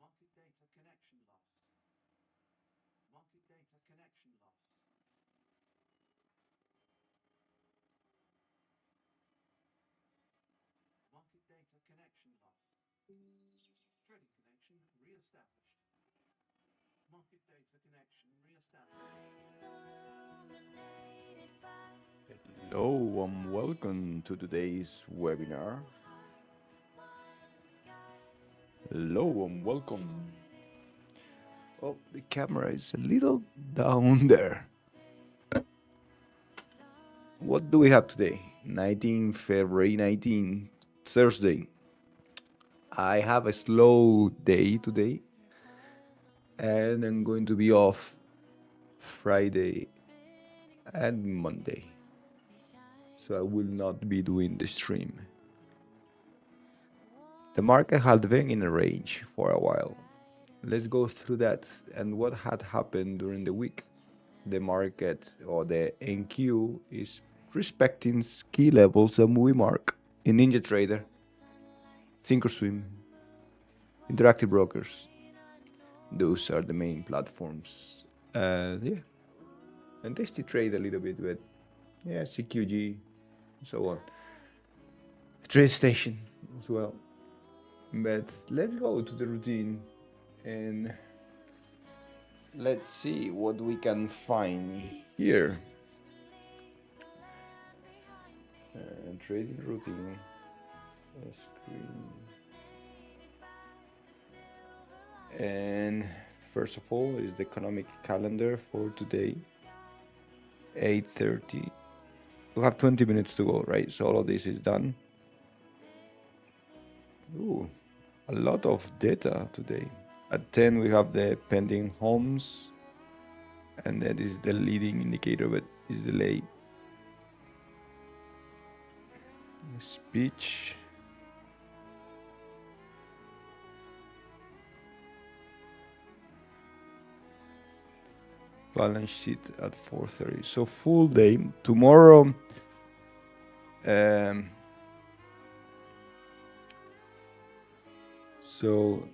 Market data connection lost. Market data connection lost. Market data connection lost. Trading connection re-established. Market data connection re-established. Hello and welcome to today's webinar. Hello and welcome. Oh, the camera is a little down there. What do we have today? 19 February 19, Thursday. I have a slow day today and I'm going to be off Friday and Monday. So I will not be doing the stream. The market had been in a range for a while. Let's go through that and what had happened during the week. The market or the NQ is respecting key levels and movie mark in NinjaTrader, ThinkorSwim, Interactive Brokers. Those are the main platforms. Yeah, and Tasty Trade a little bit with CQG, and so on. Trade Station as well. But let's go to the routine and let's see what we can find here. Trading routine. Screen. And first of all is the economic calendar for today. 8:30. We have 20 minutes to go, right? So all of this is done. Ooh, a lot of data today. At 10 we have the pending homes, and that is the leading indicator, but is delayed. Speech. Balance sheet at 4:30. So full day tomorrow. So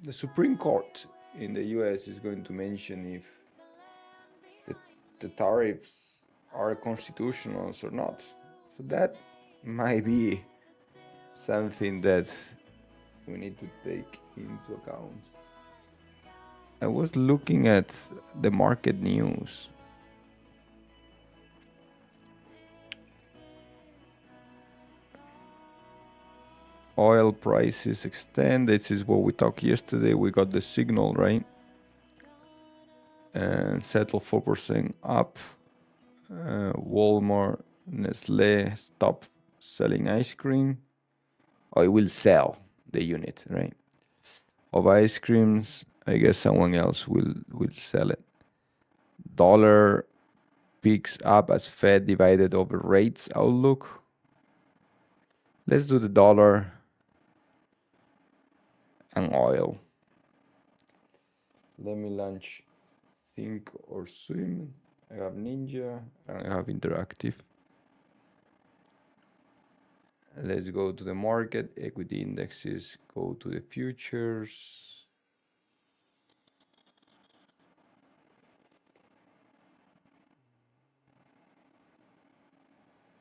the Supreme Court in the US is going to mention if the tariffs are constitutional or not. So that might be something that we need to take into account. I was looking at the market news. Oil prices extend. This is what we talked yesterday. We got the signal, right? And settle 4% up. Walmart, Nestle stop selling ice cream. Or it will sell the unit, right? Of ice creams. I guess someone else will sell it. Dollar picks up as Fed divided over rates outlook. Let's do the dollar and oil. Let me launch ThinkorSwim. I have Ninja and I have Interactive. Let's go to the market. Equity indexes. Go to the futures.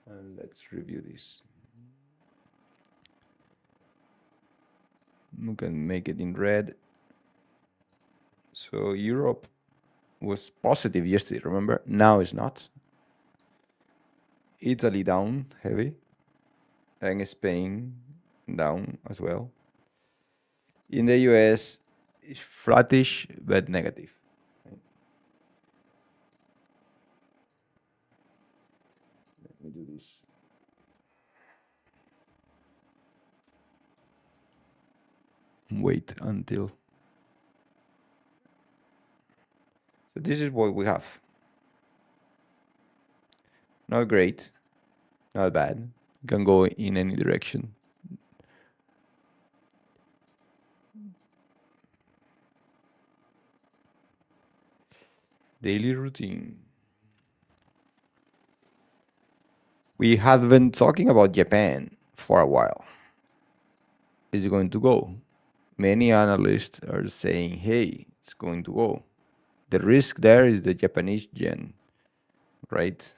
And let's review this. We can make it in red. So Europe was positive yesterday, remember? Now it's not. Italy down heavy. And Spain down as well. In the US, it's flattish but negative. Let me do this. Wait until. So this is what we have. Not great, not bad. You can go in any direction. Daily routine. We have been talking about Japan for a while. Is it going to go? many analysts are saying, hey, it's going to go. The risk there is the Japanese yen, right?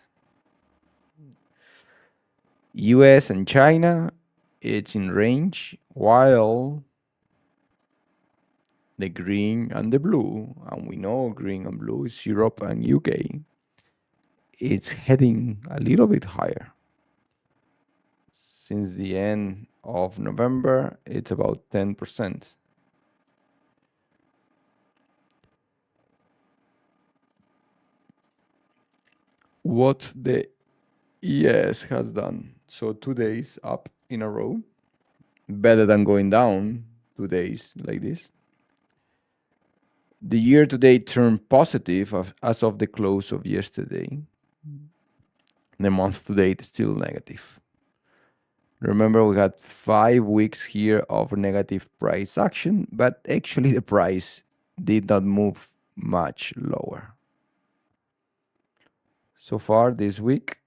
US and China, it's in range, while the green and the blue, and we know green and blue is Europe and UK, it's heading a little bit higher. Since the end of November, it's about 10%. What the ES has done. So 2 days up in a row, better than going down 2 days like this. The year to date turned positive as of the close of yesterday. The month to date is still negative. Remember, we had 5 weeks here of negative price action, but actually the price did not move much lower. So far this week,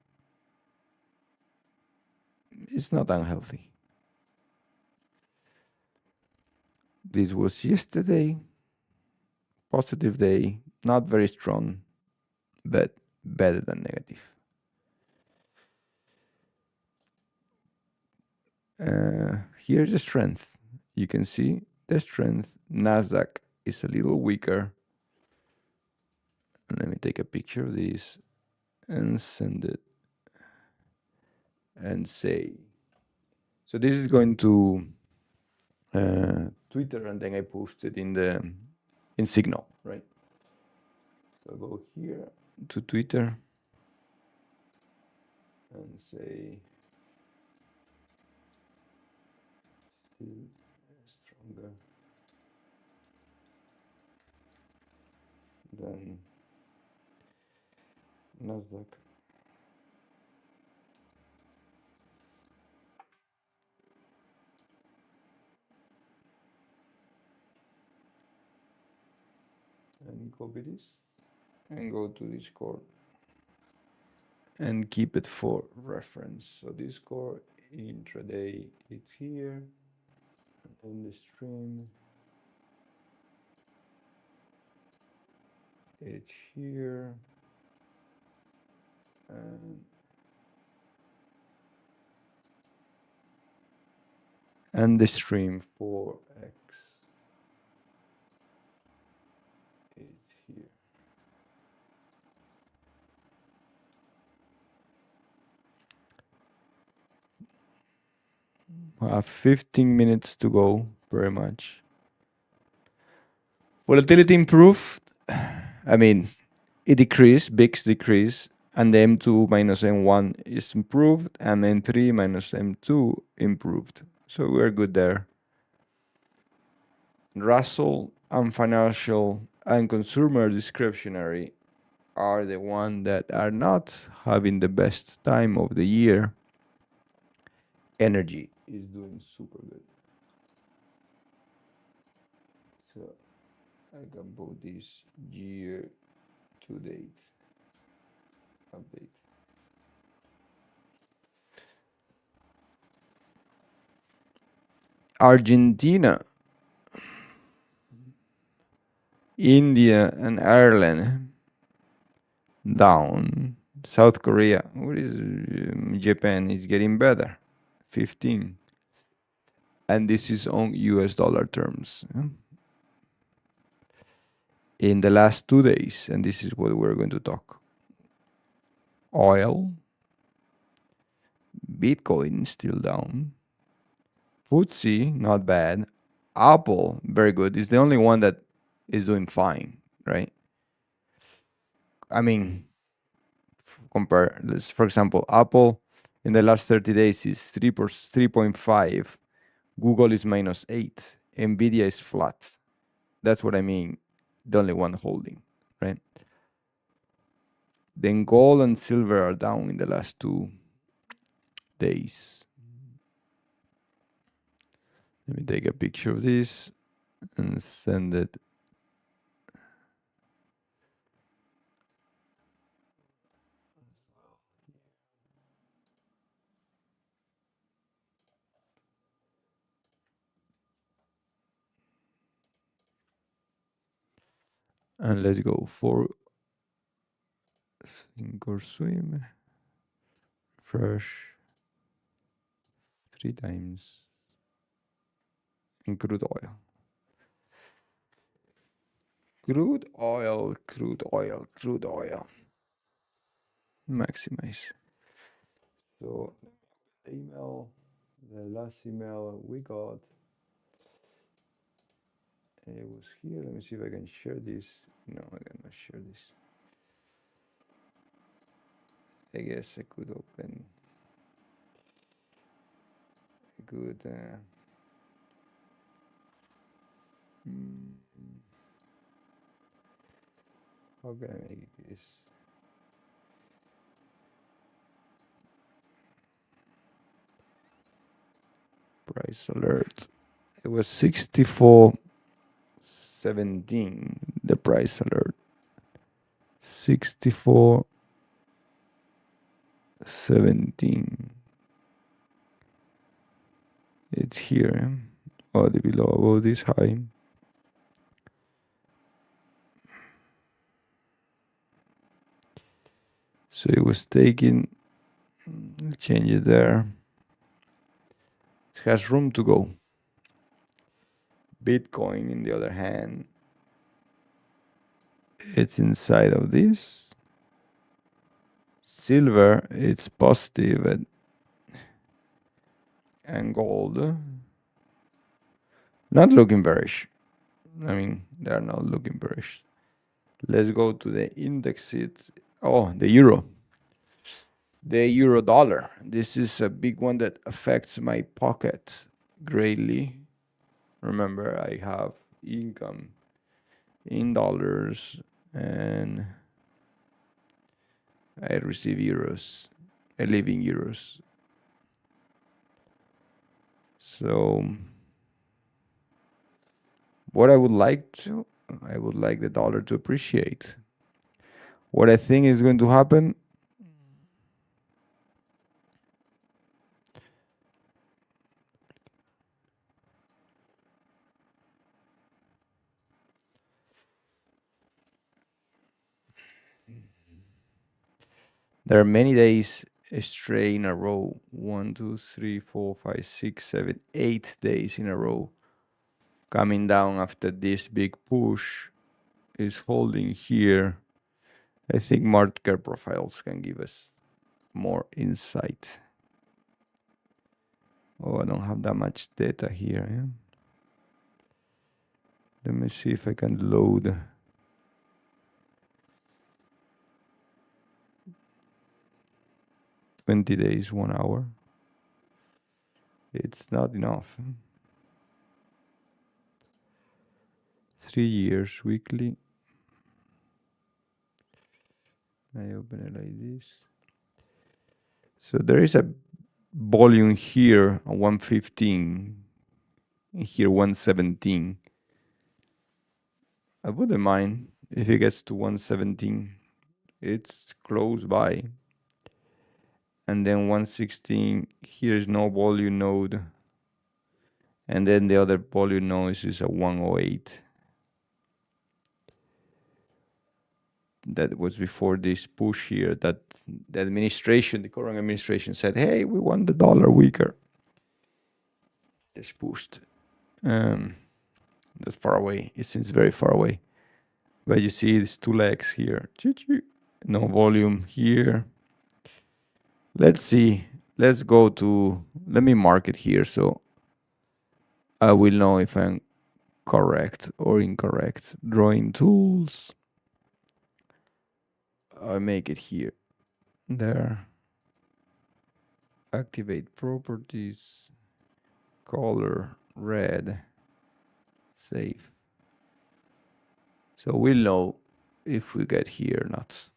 it's not unhealthy. This was yesterday, positive day, not very strong, but better than negative. Here's the strength. You can see the strength. NASDAQ is a little weaker. Let me take a picture of this and send it and say. So this is going to Twitter, and then I post it in Signal, right? So I'll go here to Twitter and say still stronger than NASDAQ. And copy this and go to Discord and keep it for reference. So Discord intraday, it's here, and the stream, it's here, and the stream for X, it's here. I have 15 minutes to go, very much. Volatility improved. I mean, it decreased, VIX decreased, and the M2 minus M1 is improved, and M3 minus M2 improved. So we're good there. Russell and financial and consumer discretionary are the ones that are not having the best time of the year. Energy is doing super good. So I can put this year to date update. Argentina, India, and Ireland down. South Korea, what is Japan is getting better, 15. And this is on US dollar terms. In the last 2 days, and this is what we're going to talk. Oil, Bitcoin still down. FTSE, not bad. Apple, very good. It's the only one that is doing fine, right? I mean, compare, for example, Apple in the last 30 days is 3.5. Google is -8. Nvidia is flat. That's what I mean. The only one holding, right? Then gold and silver are down in the last 2 days. Let me take a picture of this and send it. And let's go for ThinkorSwim. Fresh 3 times in crude oil. Crude oil, crude oil, crude oil. Maximize. So the email, the last email we got, it was here. Let me see if I can share this. No, I cannot share this. I guess I could open a good how can I make this? Price alert. It was 64.17. The price alert. 64.17. It's here. Oh, the below above this high. So it was taking. Change it there. It has room to go. Bitcoin, in the other hand, it's inside of this. Silver, it's positive, and gold, not looking bearish. I mean, they're not looking bearish. Let's go to the indexes. Oh, the euro. The euro dollar. This is a big one that affects my pocket greatly. Remember, I have income in dollars and I receive euros. I live in euros. So what I would like the dollar to appreciate. What I think is going to happen, there are many days straight in a row. 1, 2, 3, 4, 5, 6, 7, 8 days in a row coming down after this big push is holding here. I think market profiles can give us more insight. Oh, I don't have that much data here. Yeah? Let me see if I can load. $20 days, 1 hour. It's not enough. 3 years weekly. I open it like this. So there is a volume here on 115, here 117. I wouldn't mind if it gets to 117. It's close by. And then 116, here is no volume node. And then the other volume node is a 108. That was before this push here that the administration, the current administration said, hey, we want the dollar weaker. Just pushed. That's far away. It seems very far away. But you see these 2 legs here. No volume here. Let's see. Let's go to, let me mark it here so I will know if I'm correct or incorrect. Drawing tools. I make it here. There. Activate properties. Color red. Save. So we'll know if we get here or not.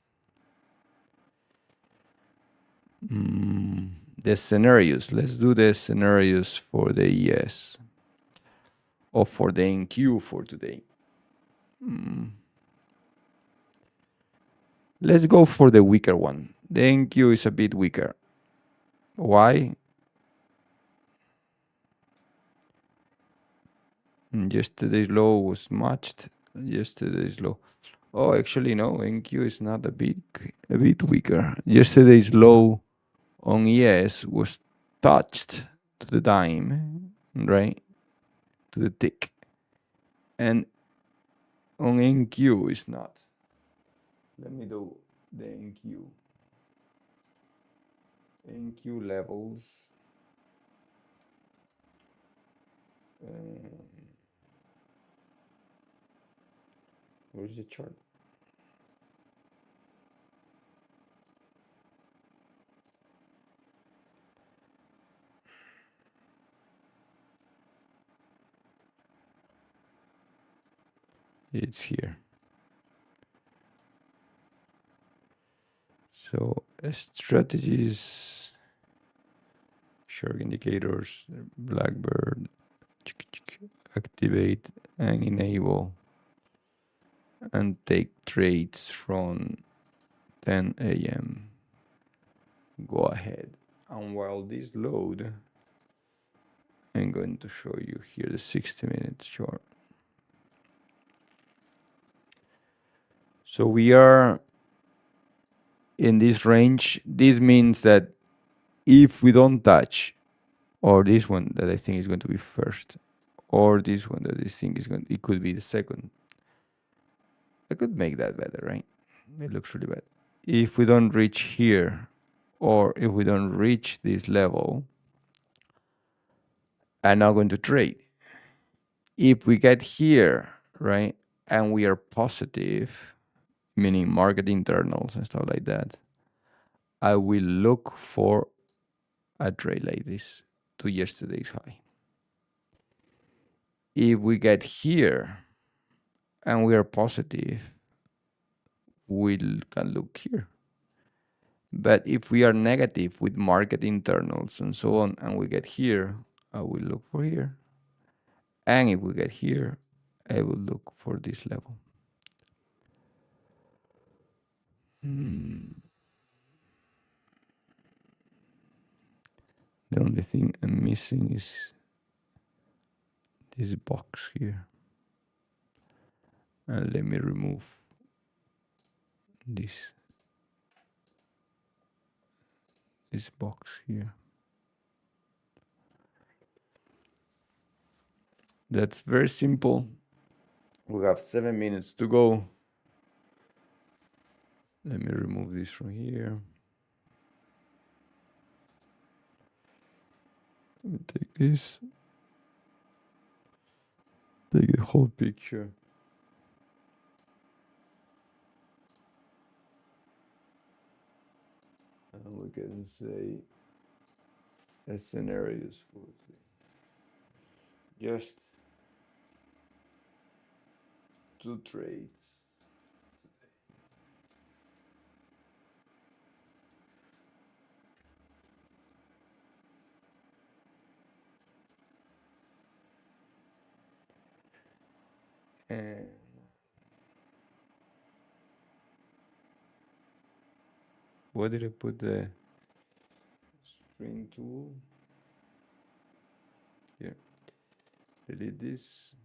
The scenarios. Let's do the scenarios for the ES. Or for the NQ for today. Let's go for the weaker one. The NQ is a bit weaker. Why? Yesterday's low was matched. Yesterday's low. Oh, actually, no. NQ is not a bit weaker. Yesterday's low on ES was touched to the dime, right? To the tick. And on NQ is not. Let me do the NQ. NQ levels. Where's the chart? It's here. So strategies, shark indicators, Blackbird, activate and enable, and take trades from 10 a.m. Go ahead. And while this load, I'm going to show you here the 60-minute chart. So we are in this range. This means that if we don't touch, or this one that I think is going to be first, or this one that I think is it could be the second. I could make that better, right? It looks really bad. If we don't reach here, or if we don't reach this level, I'm not going to trade. If we get here, right, and we are positive, meaning market internals and stuff like that, I will look for a trade like this to yesterday's high. If we get here and we are positive, we can look here. But if we are negative with market internals and so on, and we get here, I will look for here. And if we get here, I will look for this level. The only thing I'm missing is this box here. And let me remove this box here. That's very simple. We have 7 minutes to go. Let me remove this from here. Let me take this. Take the whole picture. And we can say a scenario is just 2 trades. And where did I put the string tool? Here. Delete this.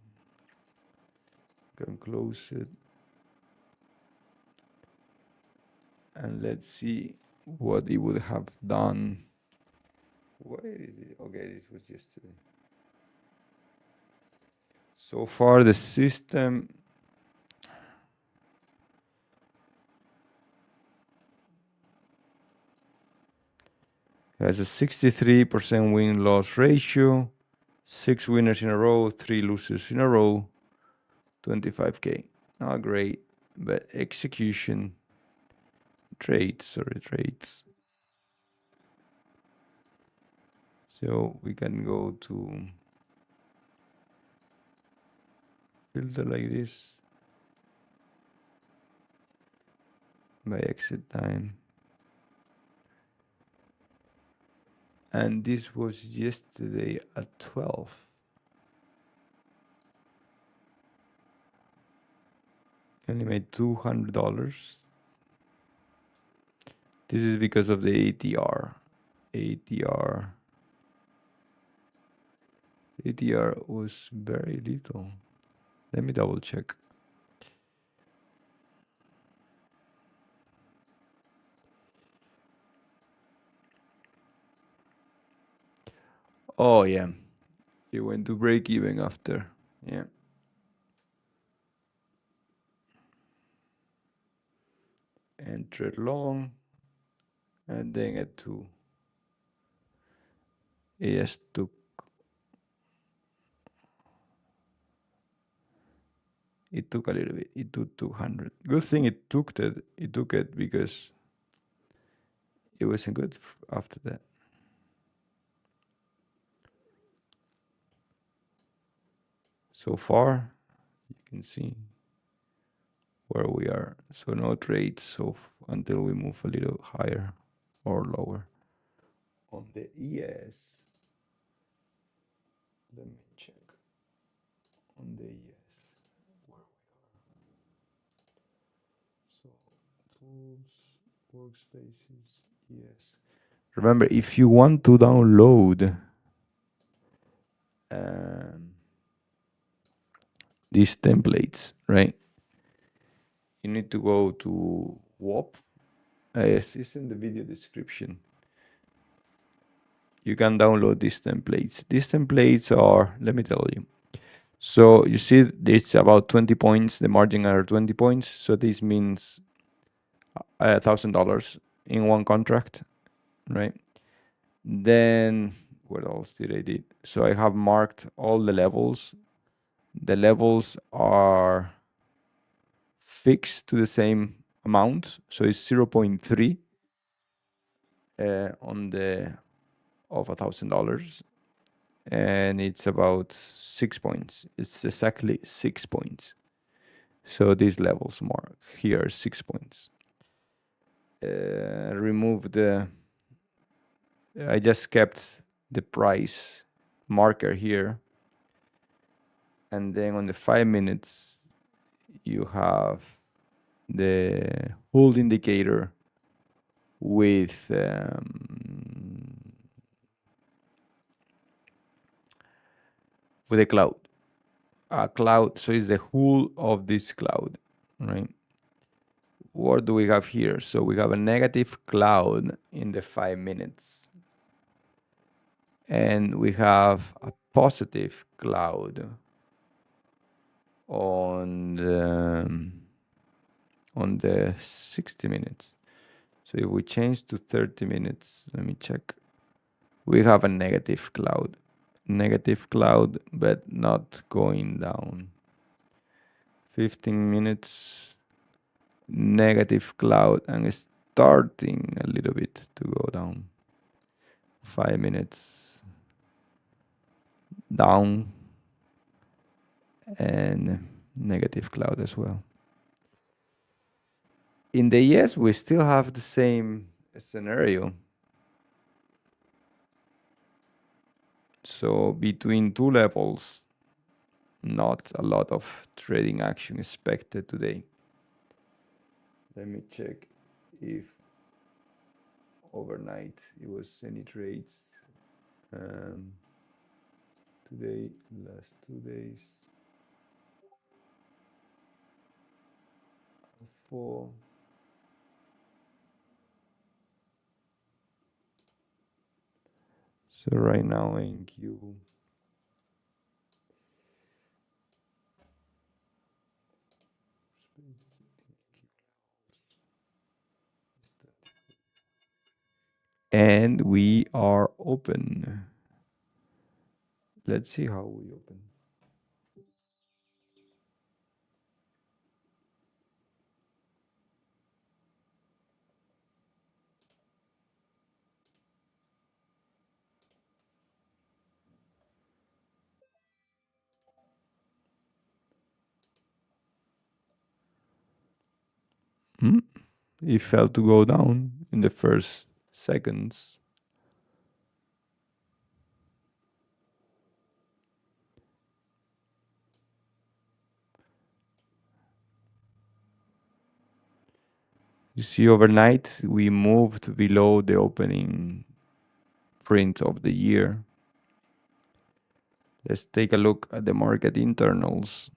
Can close it. And let's see what it would have done. Where is it? Okay, this was yesterday. So far, the system has a 63% win-loss ratio, 6 winners in a row, 3 losers in a row, 25K. Not great, but execution, trades. So we can go to filter like this by exit time. And this was yesterday at 12. Only made $200. This is because of the ATR. ATR was very little. Let me double check. Oh yeah, it went to break even after. Yeah. Entered long, and then it just took. It took a little bit. It took 200. Good thing it took it. It took it because it wasn't good after that. So far, you can see where we are. So no trades so until we move a little higher or lower. On the ES, let me check. On the ES, where we are. So tools, workspaces, ES. Remember, if you want to download these templates, right? You need to go to VWAP. Yes, it's in the video description. You can download these templates. These templates are, let me tell you. So you see it's about 20 points. The margin are 20 points. So this means $1,000 in one contract, right? Then what else did I did? So I have marked all the levels. The levels are fixed to the same amount. So it's 0.3 on the of $1,000. And it's about 6 points. It's exactly 6 points. So these levels mark here 6 points. Remove the. I just kept the price marker here, and then on the 5 minutes you have the hold indicator with a cloud. A cloud, so it's the whole of this cloud, right? What do we have here? So we have a negative cloud in the 5 minutes. And we have a positive cloud on the 60 minutes. So if we change to 30 minutes, let me check. We have a negative cloud. Negative cloud, but not going down. 15 minutes, negative cloud, and starting a little bit to go down. 5 minutes down, and negative cloud as well. In the yes, we still have the same scenario. So between two levels, not a lot of trading action expected today. Let me check if overnight it was any trades. Today, last 2 days. 4. So right now in Q. And we are open. Let's see how we open. It felt to go down in the first seconds. You see, overnight we moved below the opening print of the year. Let's take a look at the market internals.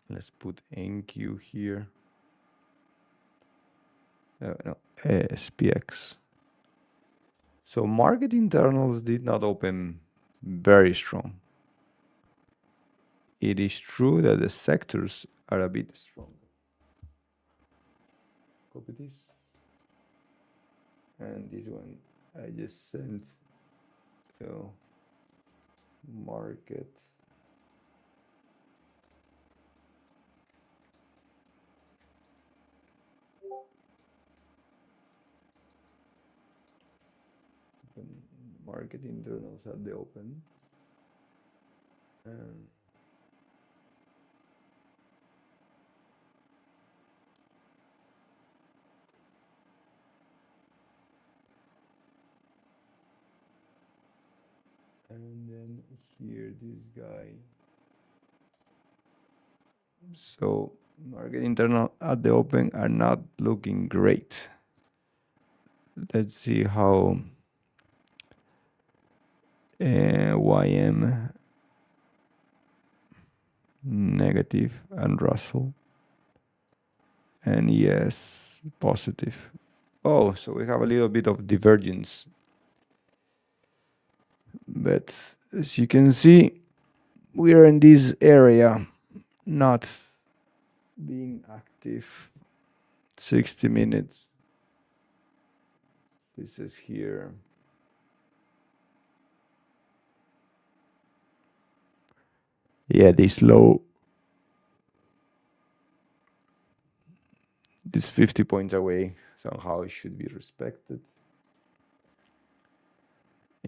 Let's put NQ here. No, SPX. So market internals did not open very strong. It is true that the sectors are a bit strong. Copy this. And this one I just sent to market. Market internals at the open. And then here, this guy. So market internal at the open are not looking great. Let's see how YM negative and Russell. And yes, positive. Oh, so we have a little bit of divergence. But as you can see, we are in this area, not being active. 60 minutes. This is here. Yeah, this low is 50 points away. Somehow it should be respected.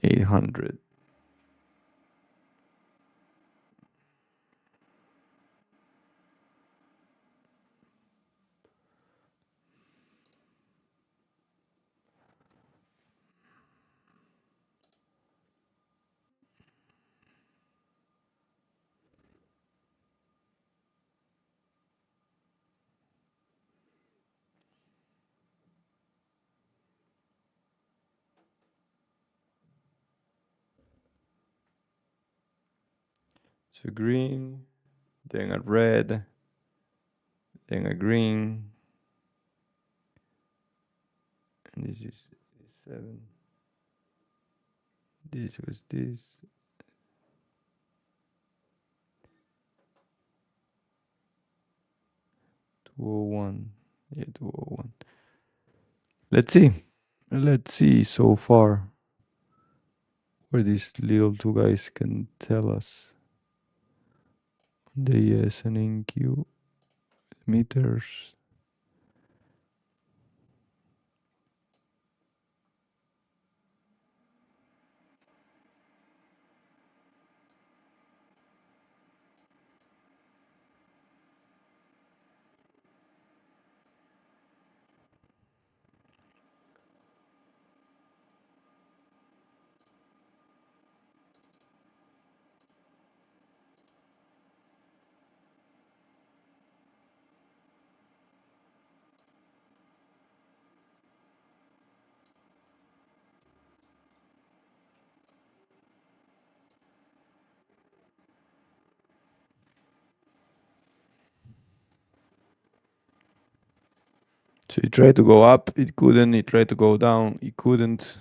800. So green, then a red, then a green, and this is 7. This was this. 201. Yeah, 201. Let's see. Let's see so far where these little two guys can tell us. The ES and NQ meters. So he tried to go up, it couldn't. He tried to go down, it couldn't.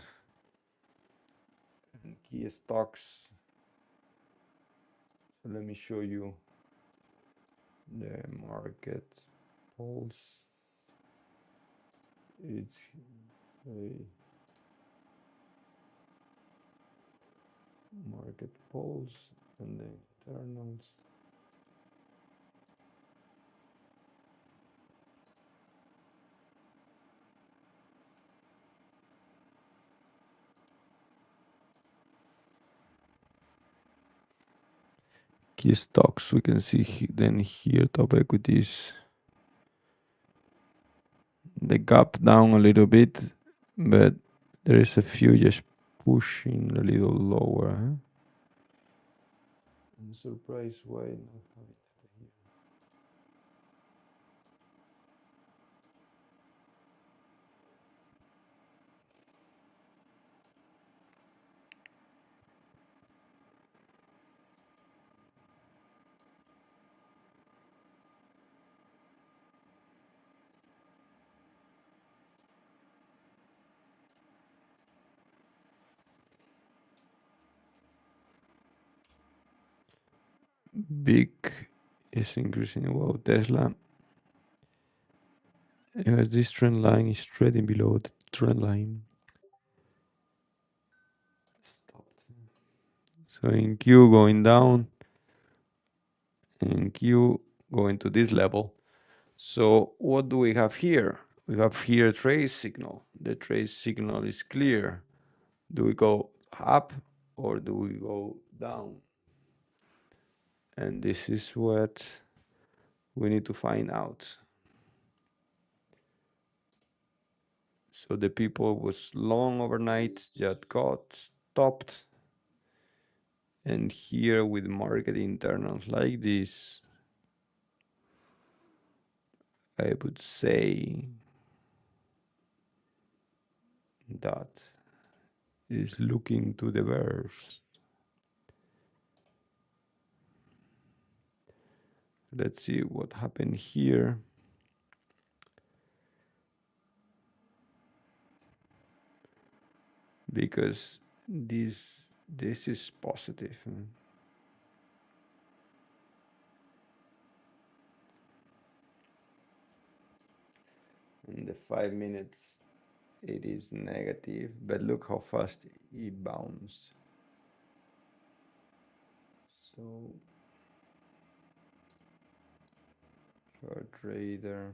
Key stocks. So let me show you the market pulse. It's a market pulse and the internals. Key stocks, we can see then here top equities. The gap down a little bit, but there is a few just pushing a little lower. I'm surprised why not. big is increasing. Wow, Tesla. As this trend line is trading below the trend line. Stopped. So in Q going down, in Q going to this level. So what do we have here? We have here a trace signal. The trace signal is clear. Do we go up or do we go down? And this is what we need to find out. So the people was long overnight just got stopped. And here with market internals like this, I would say that is looking to the bears. Let's see what happened here. Because this is positive. In the 5 minutes it is negative, but look how fast it bounced. So short trader,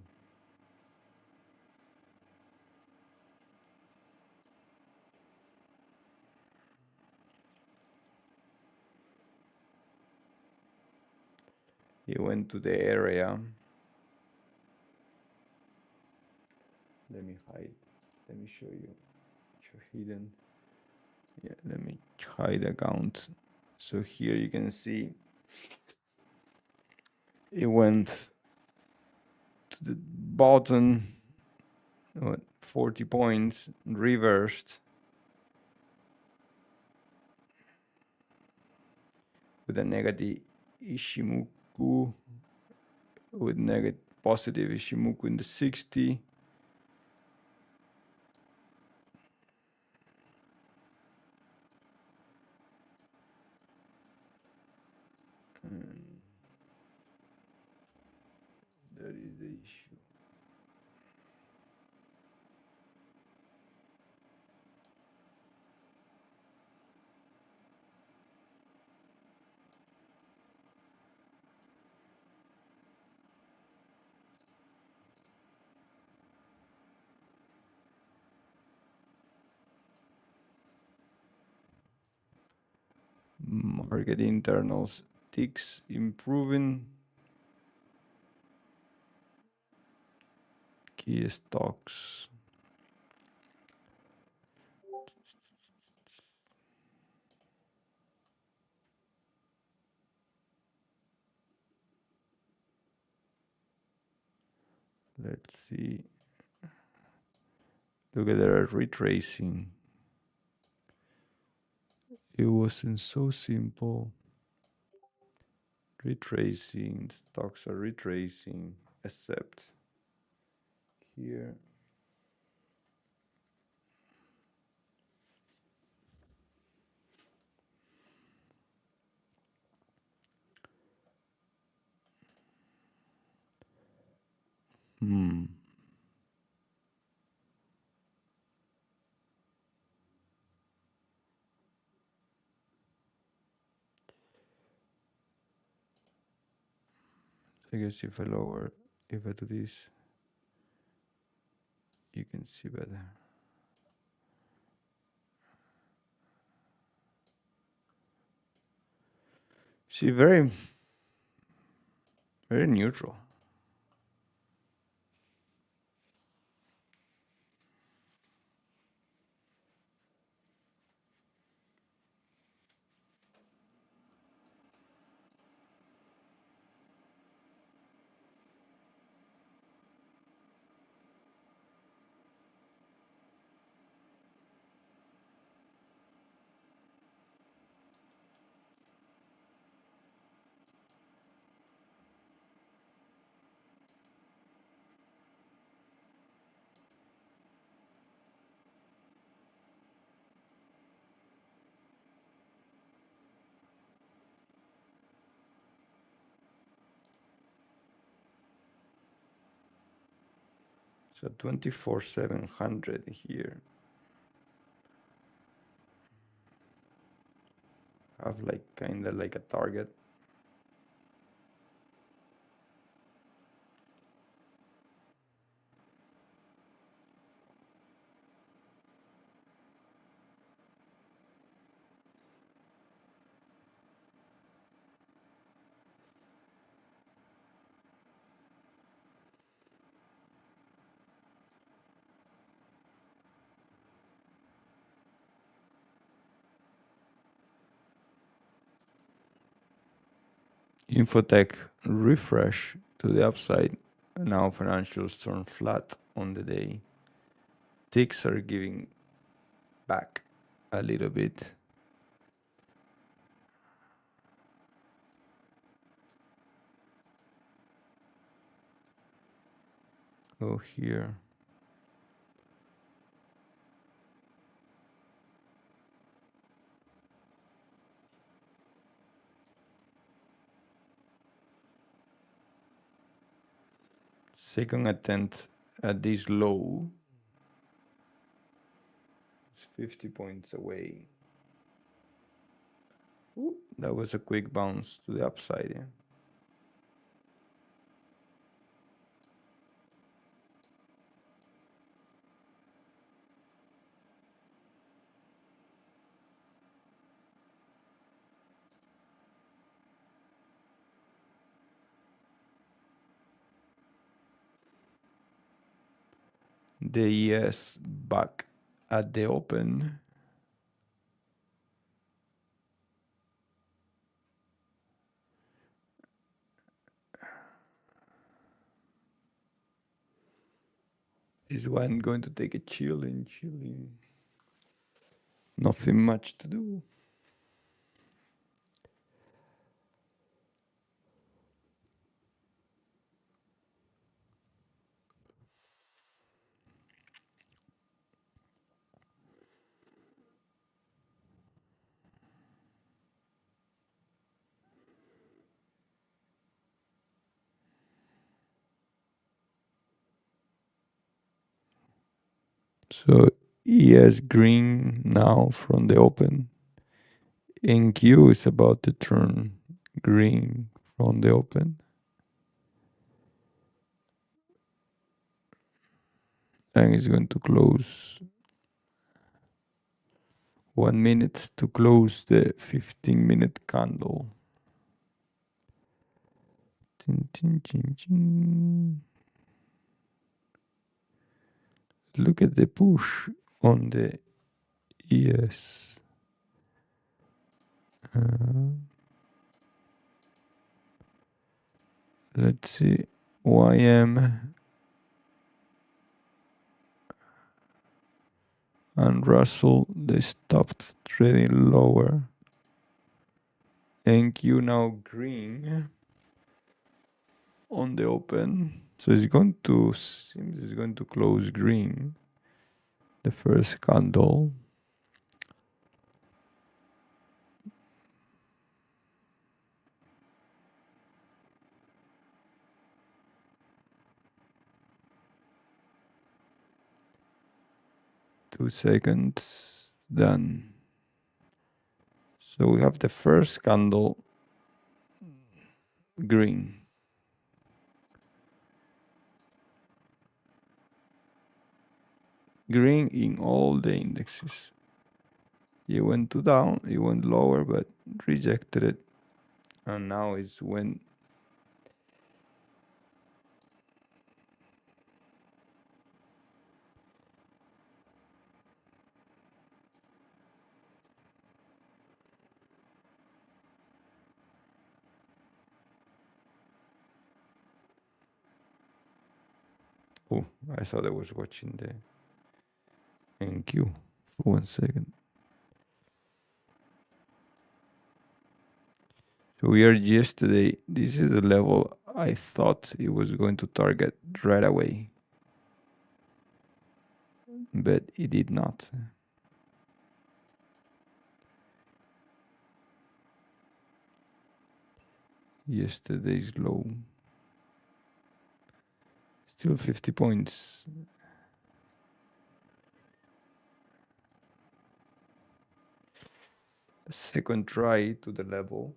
he went to the area. Let me hide. Let me show you. Show hidden. Yeah, let me hide account. So here you can see it went to the bottom, 40 points, reversed with a negative Ishimoku, with negative positive Ishimoku in the 60. And that is the issue. Market internals ticks improving. Key stocks. Let's see. Look at that retracing. It wasn't so simple. Retracing, stocks are retracing, except here. I guess if I do this, you can see better. See, very neutral. So 24,700 here. Have like kind of like a target. Infotech refresh to the upside. Now financials turn flat on the day. Ticks are giving back a little bit. Go here. Second attempt at this low. It's 50 points away. Ooh, that was a quick bounce to the upside. Yeah. The ES back at the open. Is one going to take a chilling. Nothing much to do. So ES green now from the open. NQ is about to turn green from the open. And it's going to close 1 minute to close the 15-minute candle. Chin, chin, chin, chin. Look at the push on the ES. Let's see. YM and Russell, they stopped trading lower. NQ now green on the open. So it's going to, seems it's going to close green. The first candle. Two seconds, done. So we have the first candle green. Green in all the indexes. It went to down, it went lower, but rejected it. And now it's when oh, I thought I was watching the NQ for 1 second. So we are yesterday. This is the level I thought it was going to target right away. But it did not. Yesterday's low. Still 50 points. Second try to the level.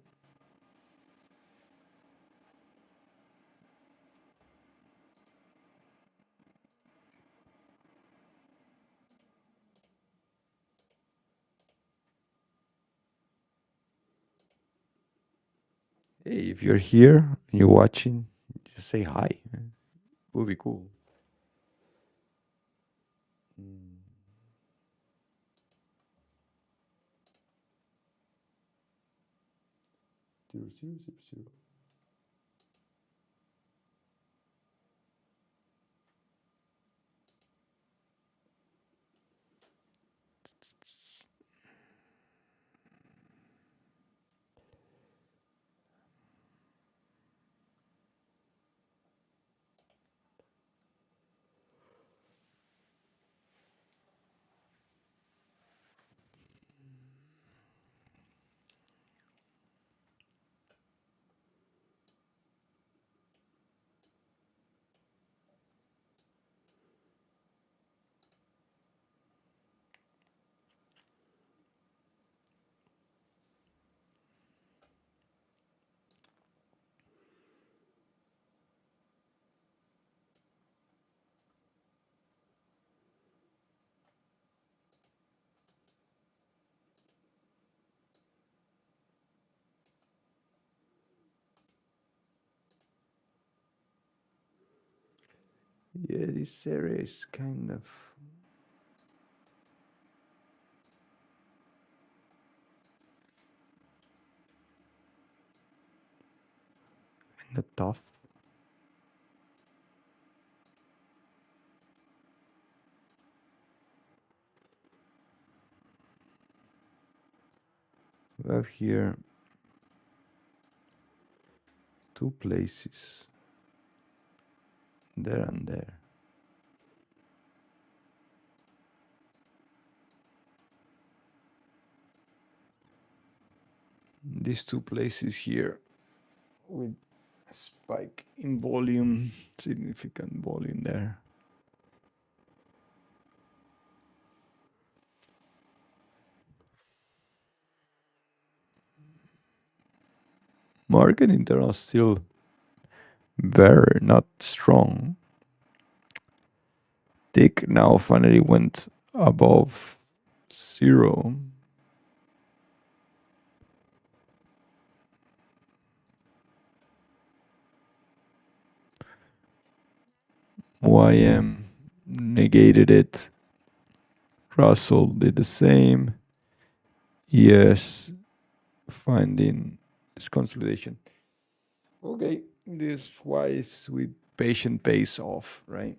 Hey, if you're here and you're watching, just say hi. It would be cool. Zero, zero, zero, zero. Yeah, this area is kind of tough. We have here two places, there and there. These two places here with a spike in volume, significant volume there. Market internal still very not strong. Tick now finally went above 0. YM negated it. Russell did the same. Yes, finding this consolidation. Okay, this wise with patient pays off, right?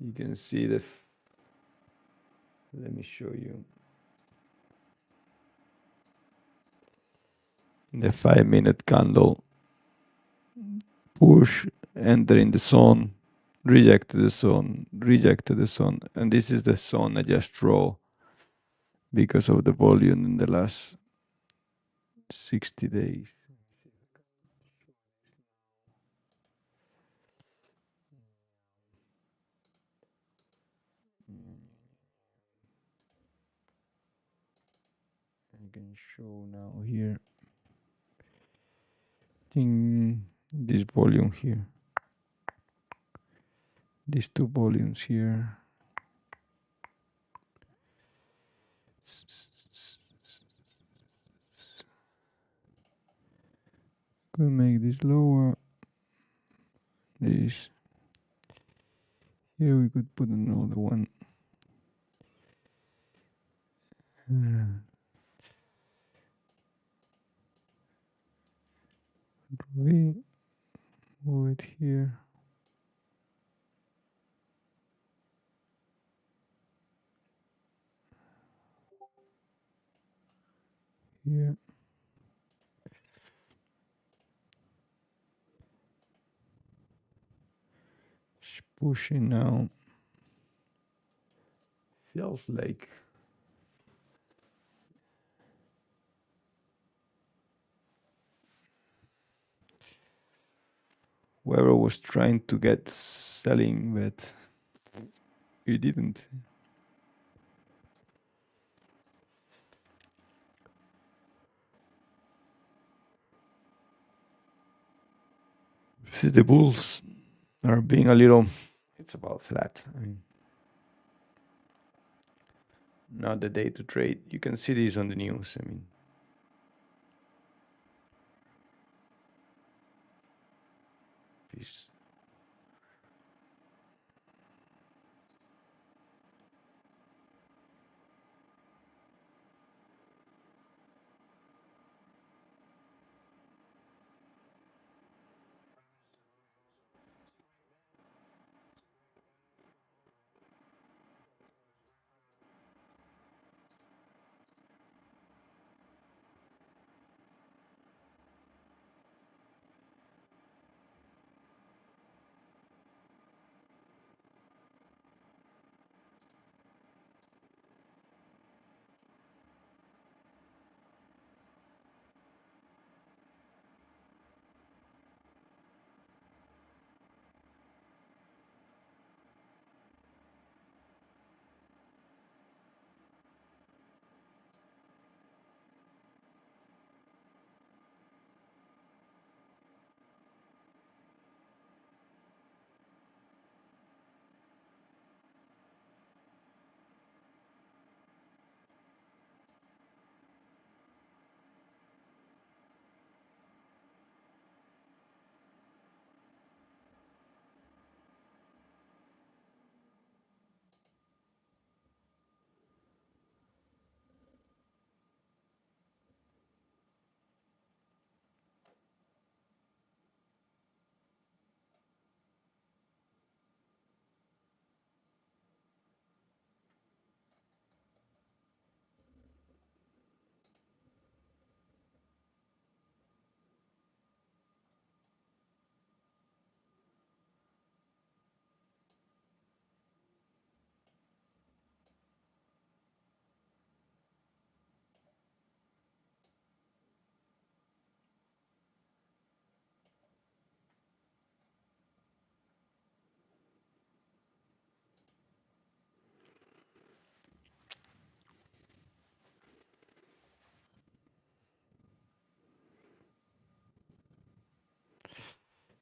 You can see the. Let me show you. The 5-minute candle. Push, enter in the zone, rejected the zone, rejected the zone. And this is the zone I just draw because of the volume in the last 60 days. I can show now here. This volume here. These two volumes here. Could make this lower. This. Here we could put another one. We move it here. Here. It's pushing now. Feels like Whoever was trying to get selling, but he didn't. See, the bulls are being a little. It's about flat. I mean, not the day to trade. You can see this on the news. I mean, peace.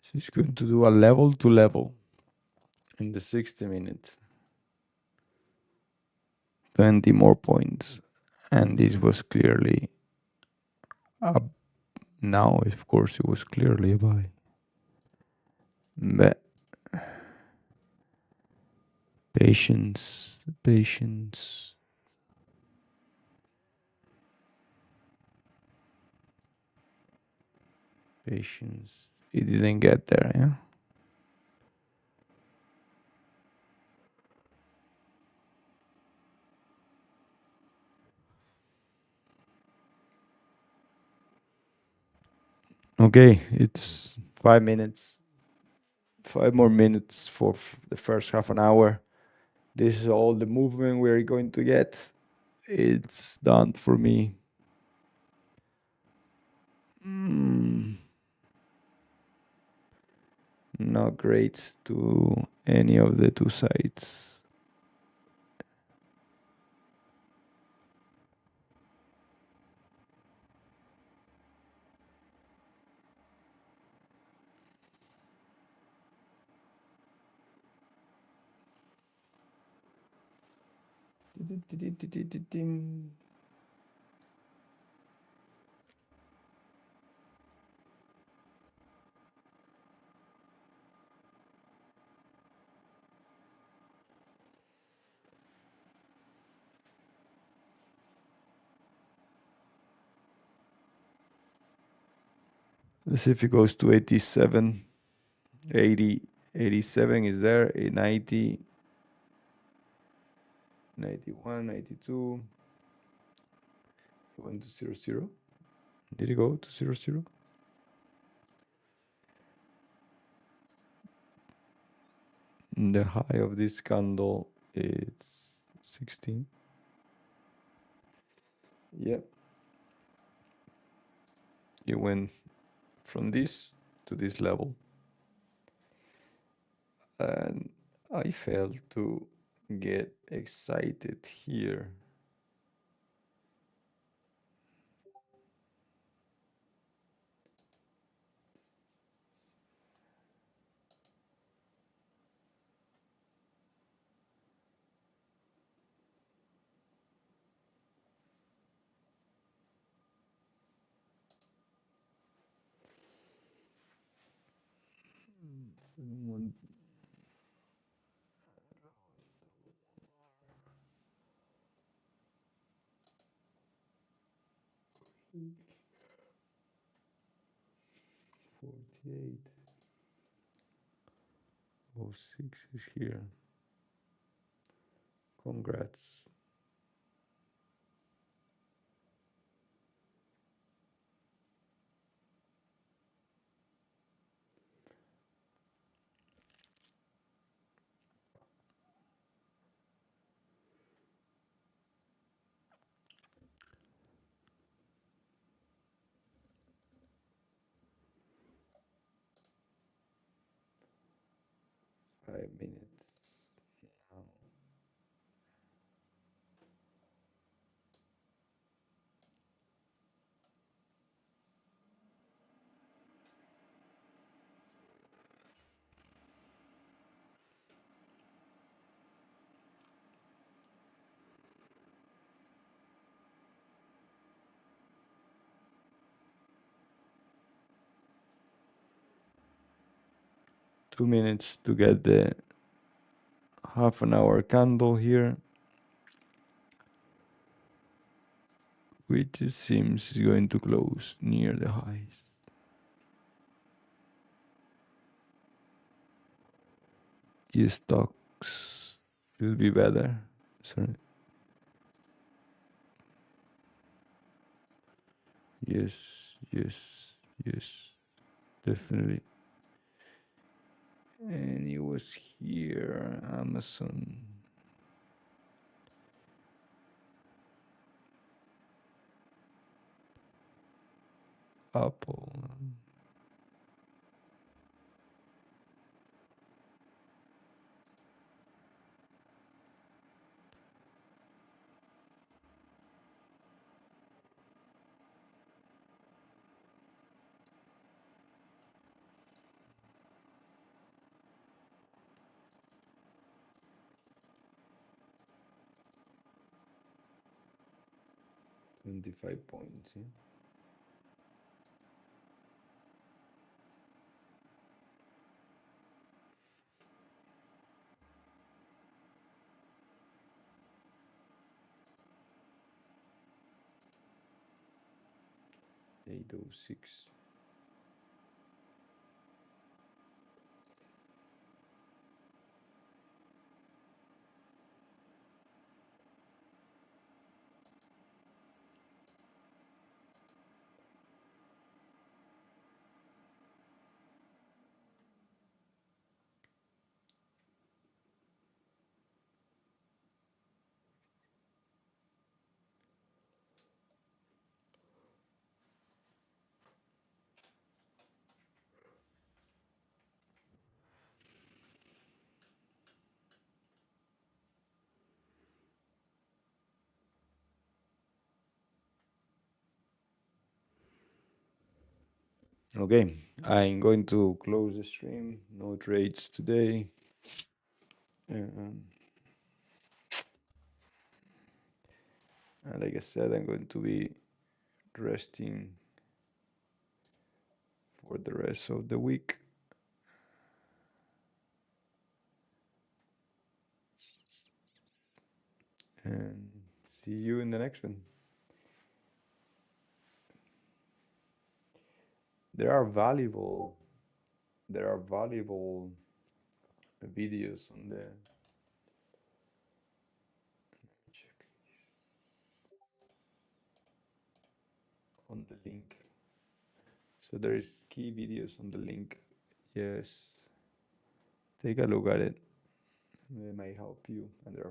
So it's going to do a level to level in the 60 minutes. 20 more points. And this was clearly up. Now, of course, it was clearly a buy. But patience, patience. Patience. It didn't get there, yeah? Okay, it's 5 minutes. 5 more minutes for the first half an hour. This is all the movement we're going to get. It's done for me. Not great to any of the two sides. Let's see if it goes to 87, 80, 87 is there, 90, 91, 92. It went to 0, 0. Did it go to 0, 0? The high of this candle is 16. Yep. It went from this to this level. and I failed to get excited here. One, 48. 06 is here. Congrats. Five minutes. 2 minutes to get the half an hour candle here, which it seems is going to close near the highs. Stocks will be better. Sorry. Yes, yes, yes, definitely. And it was here, Amazon. Apple. $25 points. Yeah? $806. Okay, I'm going to close the stream. No trades today. And like I said, I'm going to be resting for the rest of the week. And see you in the next one. There are valuable videos on the check on the link. So there is key videos on the link. Yes. Take a look at it. They might help you, and there are